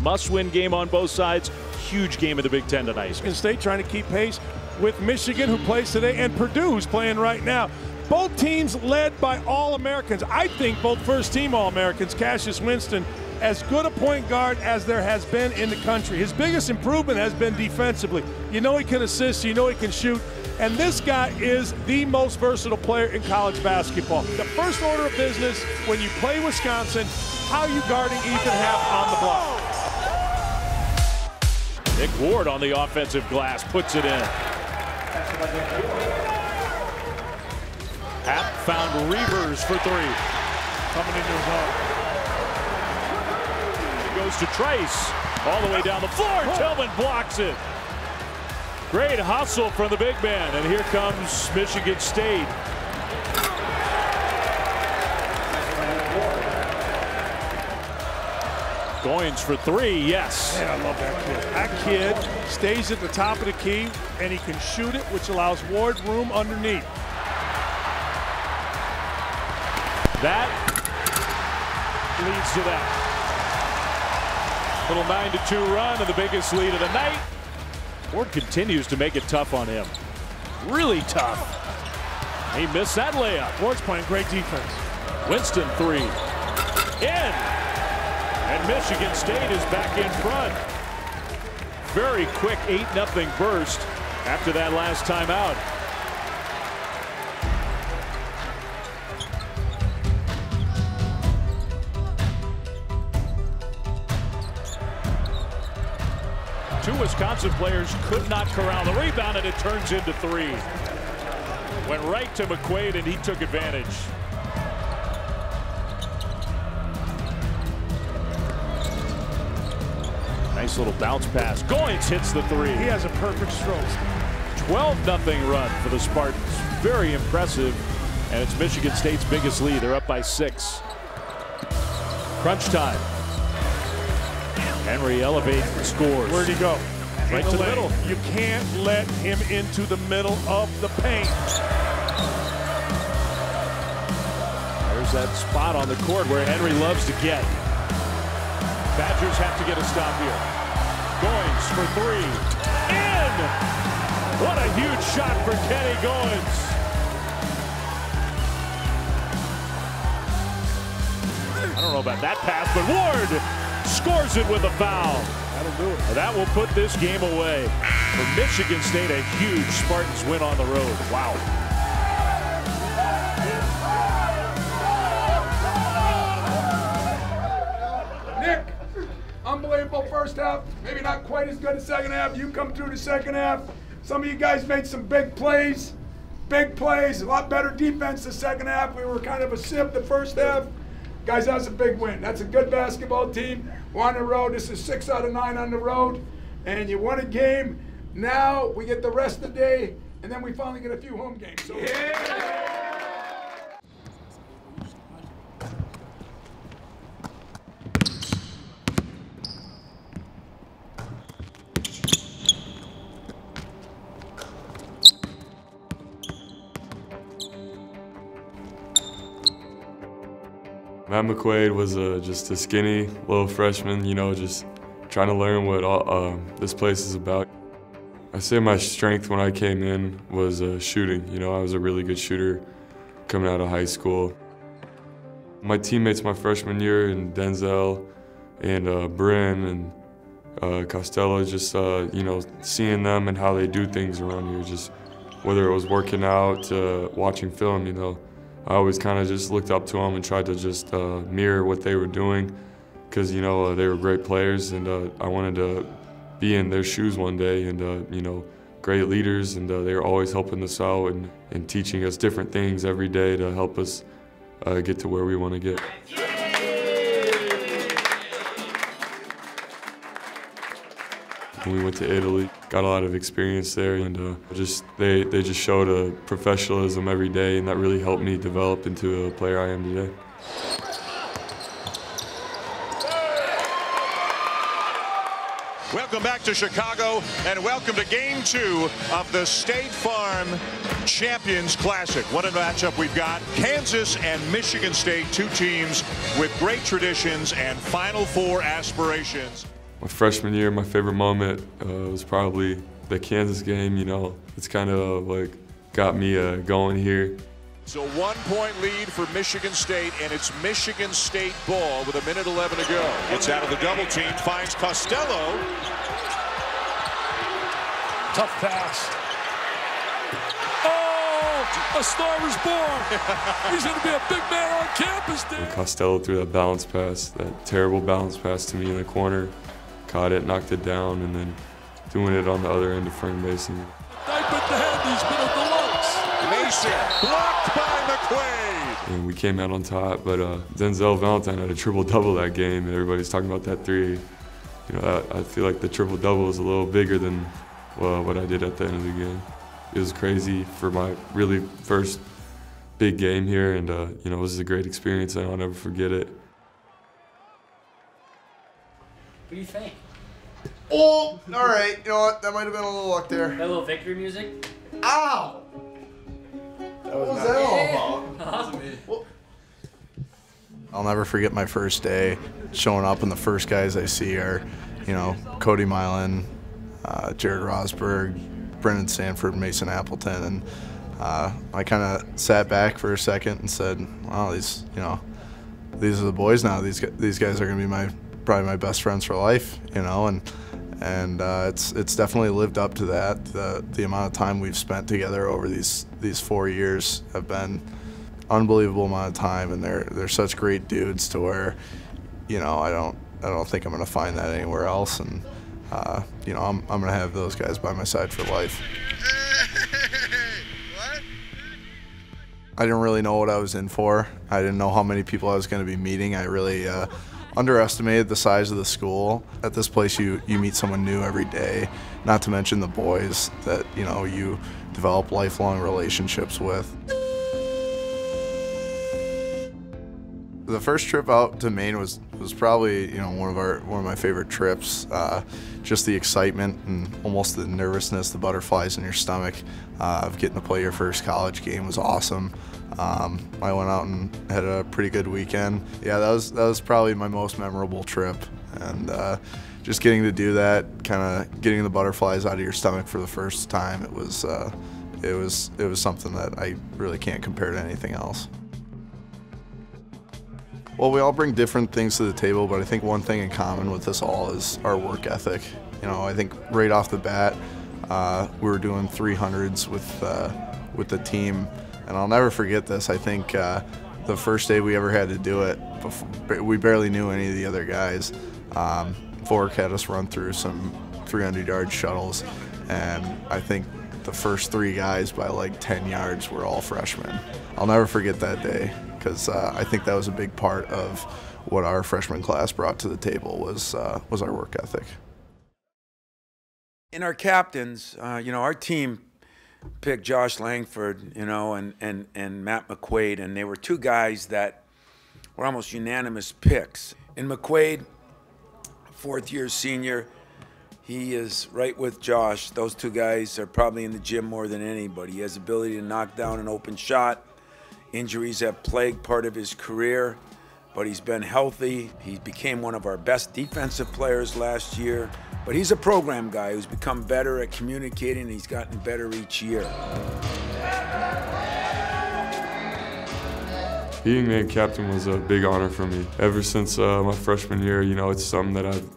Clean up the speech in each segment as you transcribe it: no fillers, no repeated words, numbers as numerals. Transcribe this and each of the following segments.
must-win game on both sides. Huge game of the Big Ten tonight. Michigan State trying to keep pace with Michigan, who plays today, and Purdue, who's playing right now. Both teams led by All-Americans. I think both first-team All-Americans. Cassius Winston, as good a point guard as there has been in the country. His biggest improvement has been defensively. You know he can assist, you know he can shoot, and this guy is the most versatile player in college basketball. The first order of business when you play Wisconsin, how are you guarding Ethan Happ on the block? Nick Ward on the offensive glass puts it in. Happ found Reavers for three. Coming into his own. Goes to Trice, all the way down the floor. Tillman blocks it. Great hustle from the big man, and here comes Michigan State. Goins for three, yes. Man, I love that kid. That kid stays at the top of the key, and he can shoot it, which allows Ward room underneath. That leads to that. Little 9-2 run and the biggest lead of the night. Ward continues to make it tough on him. Really tough. He missed that layup. Ward's playing great defense. Winston three. In. And Michigan State is back in front. Very quick 8-0 burst after that last timeout. Two Wisconsin players could not corral the rebound, and it turns into three. Went right to Mcquaid, and he took advantage. Nice little bounce pass. Goins hits the three. He has a perfect stroke. 12-0 run for the Spartans. Very impressive, and it's Michigan State's biggest lead. They're up by 6. Crunch time. Henry elevates and scores. Where'd he go? Right to the middle. You can't let him into the middle of the paint. There's that spot on the court where Henry loves to get. Badgers have to get a stop here. Goins for three. In! What a huge shot for Kenny Goins. I don't know about that pass, but Ward scores it with a foul. That'll do it. That will put this game away. For Michigan State, a huge Spartans win on the road. Wow. Nick, unbelievable first half. Maybe not quite as good as second half. You come through the second half. Some of you guys made some big plays. Big plays. A lot better defense the second half. We were kind of a sip the first half. Guys, that's a big win. That's a good basketball team. We're on the road. This is 6 out of 9 on the road. And you won a game. Now we get the rest of the day, and then we finally get a few home games. So yeah. Mcquaid was just a skinny little freshman, you know, just trying to learn what this place is about. I say my strength when I came in was shooting. You know, I was a really good shooter coming out of high school. My teammates my freshman year, and Denzel and Bryn and Costello, just, you know, seeing them and how they do things around here, just whether it was working out, watching film, you know. I always kind of just looked up to them and tried to just mirror what they were doing, because, you know, they were great players, and I wanted to be in their shoes one day, and, you know, great leaders, and they were always helping us out and teaching us different things every day to help us get to where we want to get. When we went to Italy, got a lot of experience there, and they just showed a professionalism every day, and that really helped me develop into a player I am today. Welcome back to Chicago, and welcome to Game 2 of the State Farm Champions Classic. What a matchup we've got. Kansas and Michigan State, two teams with great traditions and Final Four aspirations. My freshman year, my favorite moment was probably the Kansas game. You know, it's kind of like got me going here. It's a 1-point lead for Michigan State, and it's Michigan State ball with 1:11 to go. Gets out of the double team, finds Costello. Tough pass. Oh, a star is born. He's going to be a big man on campus. And Costello threw that bounce pass, that terrible bounce pass to me in the corner. Caught it, knocked it down, and then doing it on the other end of Frank Mason. Type at the head, he's been a deluxe. Mason blocked by Mcquaid. And we came out on top, but Denzel Valentine had a triple-double that game, and everybody's talking about that three. You know, I feel like the triple-double was a little bigger than what I did at the end of the game. It was crazy for my really first big game here, and you know, it was a great experience, and I'll never forget it. What do you think? Oh, all right. You know what? That might have been a little luck there. That little victory music? Ow! What was that all about? Well, I'll never forget my first day showing up, and the first guys I see are, you know, Cody Milan, Jared Rosberg, Brendan Sanford, Mason Appleton, and I kind of sat back for a second and said, "Wow, these are the boys now. These guys are going to be probably my best friends for life, you know." And it's definitely lived up to that. The amount of time we've spent together over these 4 years have been unbelievable amount of time, and they're such great dudes to where, you know, I don't think I'm going to find that anywhere else, and you know, I'm going to have those guys by my side for life. What? I didn't really know what I was in for. I didn't know how many people I was going to be meeting. I really underestimated the size of the school. At this place, you meet someone new every day, not to mention the boys that, you know, you develop lifelong relationships with. The first trip out to Maine was probably, you know, one of my favorite trips. Just the excitement and almost the nervousness, the butterflies in your stomach of getting to play your first college game was awesome. I went out and had a pretty good weekend. Yeah, that was probably my most memorable trip, and just getting to do that, kind of getting the butterflies out of your stomach for the first time, it was something that I really can't compare to anything else. Well, we all bring different things to the table, but I think one thing in common with us all is our work ethic. You know, I think right off the bat, we were doing 300s with the team, and I'll never forget this. I think the first day we ever had to do it, we barely knew any of the other guys. Vork had us run through some 300-yard shuttles, and I think the first 3 guys by like 10 yards were all freshmen. I'll never forget that day, because I think that was a big part of what our freshman class brought to the table was our work ethic. In our captains, you know, our team picked Josh Langford, you know, and Matt Mcquaid, and they were 2 guys that were almost unanimous picks. In Mcquaid, 4th-year senior, he is right with Josh. Those 2 guys are probably in the gym more than anybody. He has the ability to knock down an open shot. Injuries have plagued part of his career, but he's been healthy. He became one of our best defensive players last year. But he's a program guy who's become better at communicating, and he's gotten better each year. Being named captain was a big honor for me. Ever since my freshman year, you know, it's something that I've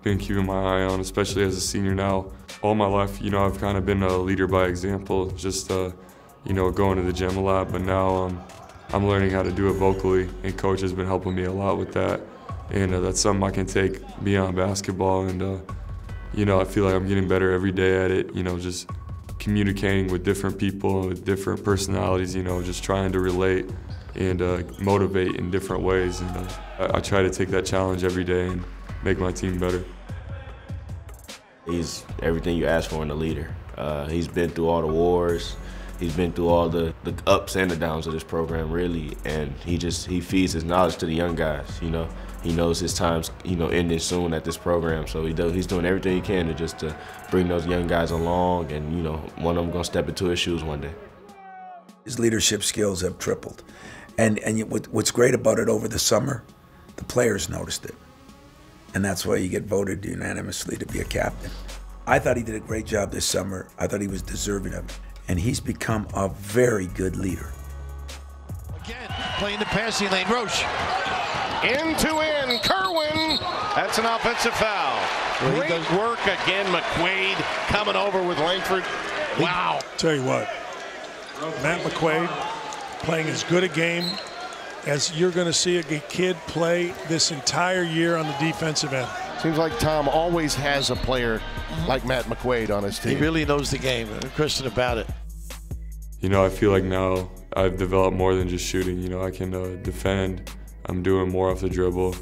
been keeping my eye on, especially as a senior now. All my life, you know, I've kind of been a leader by example, just, you know, going to the gym a lot, but now I'm learning how to do it vocally, and Coach has been helping me a lot with that. And that's something I can take beyond basketball, and, you know, I feel like I'm getting better every day at it, you know, just communicating with different people, with different personalities, you know, just trying to relate and motivate in different ways. And I try to take that challenge every day and make my team better. He's everything you ask for in a leader. He's been through all the wars. He's been through all the ups and the downs of this program, really, and he feeds his knowledge to the young guys, you know. He knows his time's, you know, ending soon at this program, so he's doing everything he can to bring those young guys along, and, you know, one of them gonna step into his shoes one day. His leadership skills have tripled, and what's great about it over the summer, the players noticed it. and that's why you get voted unanimously to be a captain. I thought he did a great job this summer. I thought he was deserving of it, and he's become a very good leader. Again, playing the passing lane, Roche. End-to-end, Kerwin. That's an offensive foul. Great work again, Mcquaid coming over with Langford. Wow. Tell you what, Matt Mcquaid playing as good a game as you're going to see a kid play this entire year on the defensive end. Seems like Tom always has a player like Matt Mcquaid on his team. He really knows the game, no question about it. You know, I feel like now I've developed more than just shooting. You know, I can defend. I'm doing more off the dribble.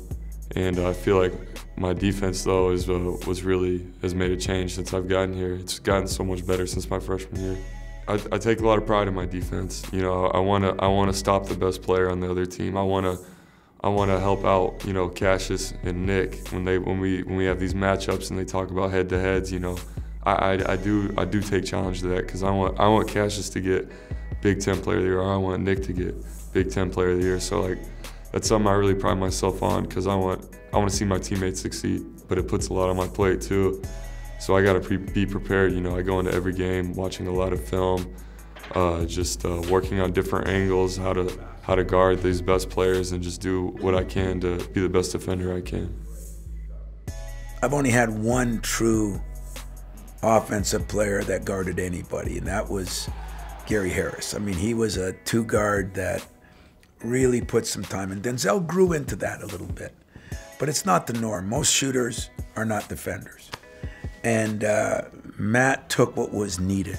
And I feel like my defense, though, has made a change since I've gotten here. It's gotten so much better since my freshman year. I take a lot of pride in my defense. You know, I wanna stop the best player on the other team. I wanna help out, you know, Cassius and Nick when we have these matchups and they talk about head-to-heads. You know, I do take challenge to that because I want Cassius to get Big Ten Player of the Year. Or I want Nick to get Big Ten Player of the Year. So like, that's something I really pride myself on because I want to see my teammates succeed. But it puts a lot on my plate too. So I got to be prepared. You know, I go into every game watching a lot of film, just working on different angles, how to guard these best players, and just do what I can to be the best defender I can. I've only had one true offensive player that guarded anybody, and that was Gary Harris. I mean, he was a two-guard that really put some time in. Denzel grew into that a little bit, but it's not the norm. Most shooters are not defenders. And Matt took what was needed.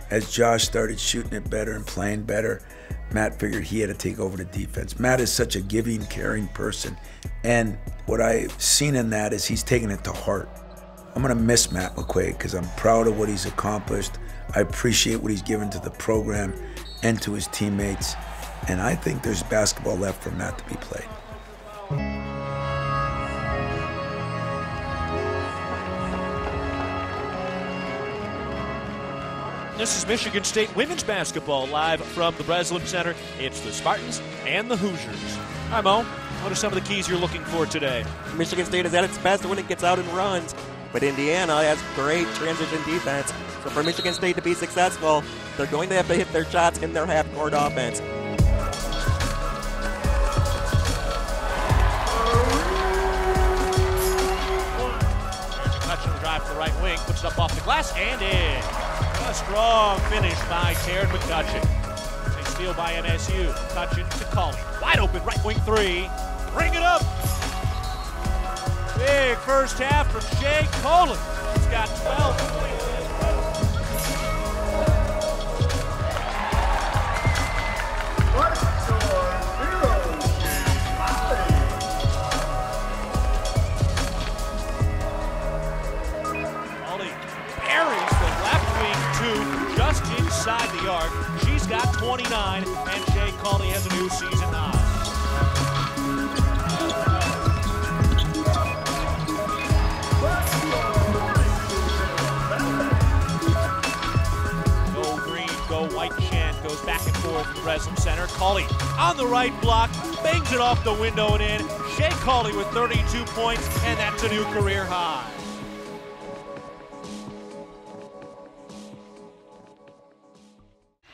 As Josh started shooting it better and playing better, Matt figured he had to take over the defense. Matt is such a giving, caring person. And what I've seen in that is he's taken it to heart. I'm gonna miss Matt Mcquaid because I'm proud of what he's accomplished. I appreciate what he's given to the program and to his teammates. And I think there's basketball left for Matt to be played. This is Michigan State women's basketball live from the Breslin Center. It's the Spartans and the Hoosiers. Hi, Mo. What are some of the keys you're looking for today? Michigan State is at its best when it gets out and runs, but Indiana has great transition defense. So for Michigan State to be successful, they're going to have to hit their shots in their half-court offense. There's a touchdown drive to the right wing, puts it up off the glass and in. A strong finish by Taryn McCutcheon. A steal by MSU. McCutcheon to Colley. Wide open right wing three. Bring it up. Big first half from Shea Colley. He's got 12 points. Colley buries the left wing two just inside the arc. She's got 29, and Shea Colley has a new season high. Go green, go white chant, goes back and forth in the Breslin Center. Colley on the right block, bangs it off the window and in. Shea Colley with 32 points, and that's a new career high.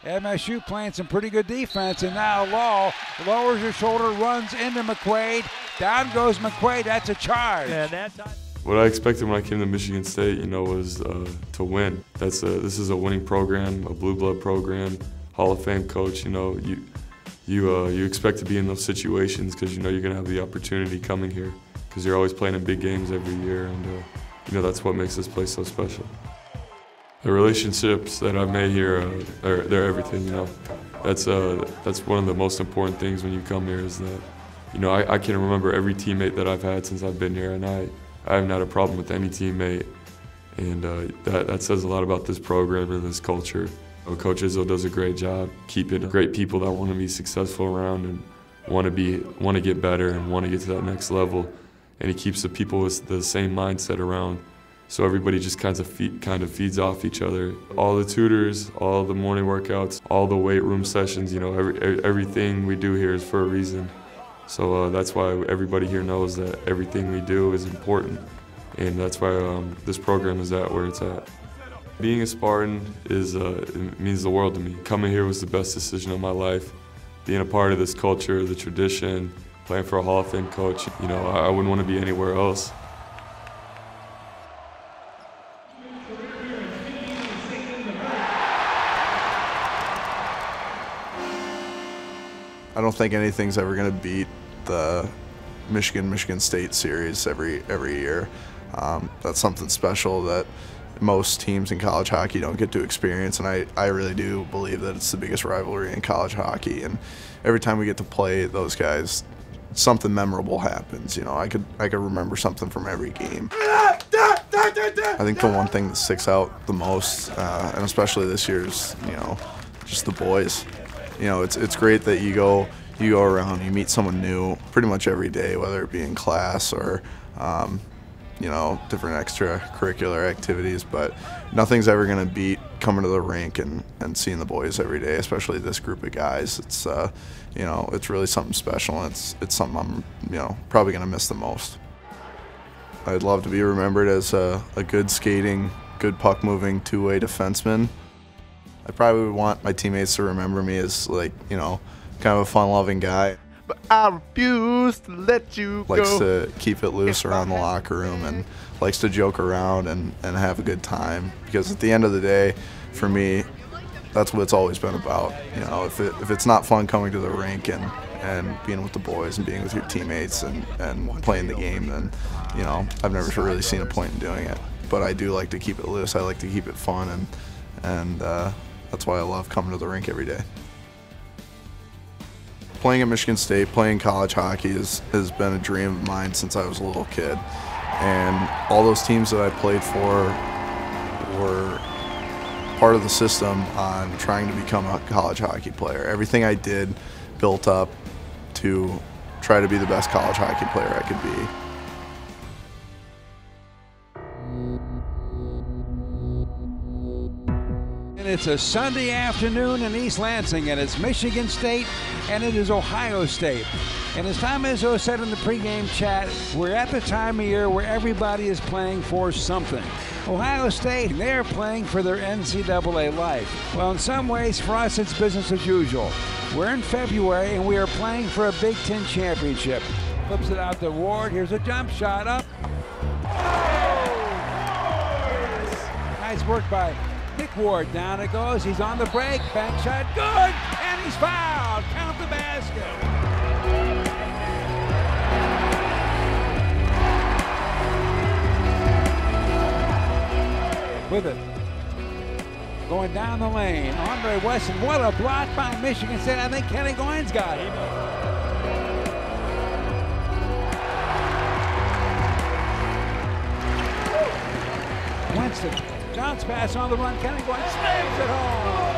MSU playing some pretty good defense, and now Law lowers her shoulder, runs into Mcquaid. Down goes Mcquaid. That's a charge. And that time. What I expected when I came to Michigan State, you know, was to win. This is a winning program, a blue blood program, Hall of Fame coach. You know, you expect to be in those situations because you know you're gonna have the opportunity coming here because you're always playing in big games every year, and you know that's what makes this place so special. The relationships that I've made here, they're everything. You know, that's one of the most important things when you come here is that, you know, I can remember every teammate that I've had since I've been here, and I haven't had a problem with any teammate, and that says a lot about this program and this culture. Coach Izzo does a great job keeping great people that want to be successful around and want to get better and want to get to that next level, and he keeps the people with the same mindset around. So everybody just kind of feeds off each other. All the tutors, all the morning workouts, all the weight room sessions, you know, everything we do here is for a reason. So that's why everybody here knows that everything we do is important, and that's why this program is at where it's at. Being a Spartan it means the world to me. Coming here was the best decision of my life. Being a part of this culture, the tradition, playing for a Hall of Fame coach, you know, I wouldn't want to be anywhere else. I don't think anything's ever going to beat the Michigan State series every year. That's something special that most teams in college hockey don't get to experience, and I really do believe that it's the biggest rivalry in college hockey. And every time we get to play those guys, something memorable happens. You know, I could remember something from every game. I think the one thing that sticks out the most, and especially this year's, you know, just the boys. You know, it's great that you go around, you meet someone new pretty much every day, whether it be in class or you know, different extracurricular activities, but nothing's ever going to beat coming to the rink and seeing the boys every day, especially this group of guys. It's you know, it's really something special, and it's something I'm, you know, probably going to miss the most. I'd love to be remembered as a good skating, good puck moving, two-way defenseman. I probably would want my teammates to remember me as, like, you know, kind of a fun-loving guy. But I refuse to let you go. Likes to keep it loose around the locker room and likes to joke around and have a good time. Because at the end of the day, for me, that's what it's always been about. You know, if it's not fun coming to the rink and being with the boys and being with your teammates and playing the game, then, you know, I've never really seen a point in doing it. But I do like to keep it loose. I like to keep it fun, and that's why I love coming to the rink every day. Playing at Michigan State, playing college hockey has been a dream of mine since I was a little kid. And all those teams that I played for were part of the system on trying to become a college hockey player. Everything I did built up to try to be the best college hockey player I could be. And it's a Sunday afternoon in East Lansing, and it's Michigan State, and it is Ohio State. And as Tom Izzo said in the pregame chat, we're at the time of year where everybody is playing for something. Ohio State, they're playing for their NCAA life. Well, in some ways, for us, it's business as usual. We're in February, and we are playing for a Big Ten championship. Flips it out to Ward. Here's a jump shot up. Oh! Nice work by Nick Ward. Down it goes. He's on the break. Bank shot. Good! And he's fouled. Count the basket. With it. Going down the lane. Andre Wesson. What a block by Michigan State. I think Kenny Goins got it. Winston. Bounce pass on the run. Kenny Goins slams it home.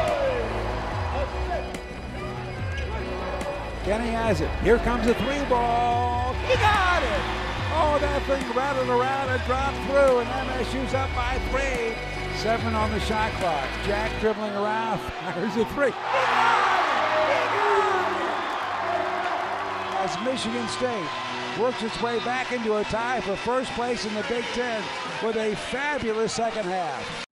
Kenny has it. Here comes a three ball. He got it. Oh, that thing rattled around and dropped through, and MSU's up by 3. 7 on the shot clock. Jack dribbling around. There's a 3. He got it! As Michigan State works its way back into a tie for first place in the Big Ten with a fabulous second half.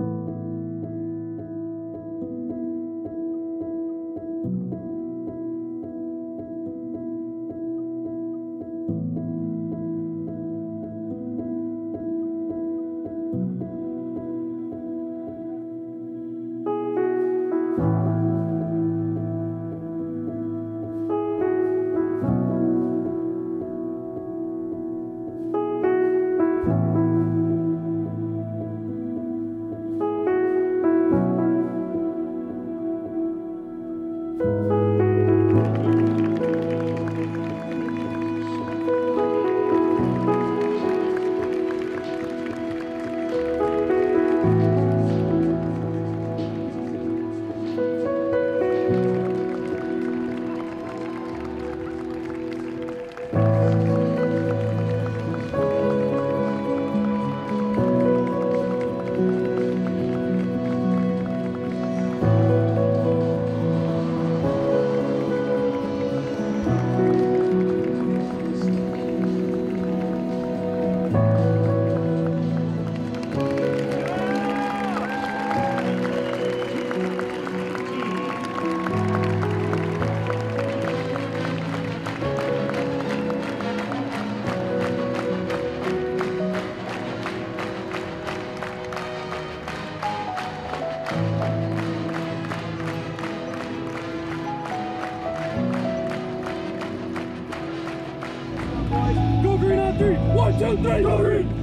1, 2, 3, hurry!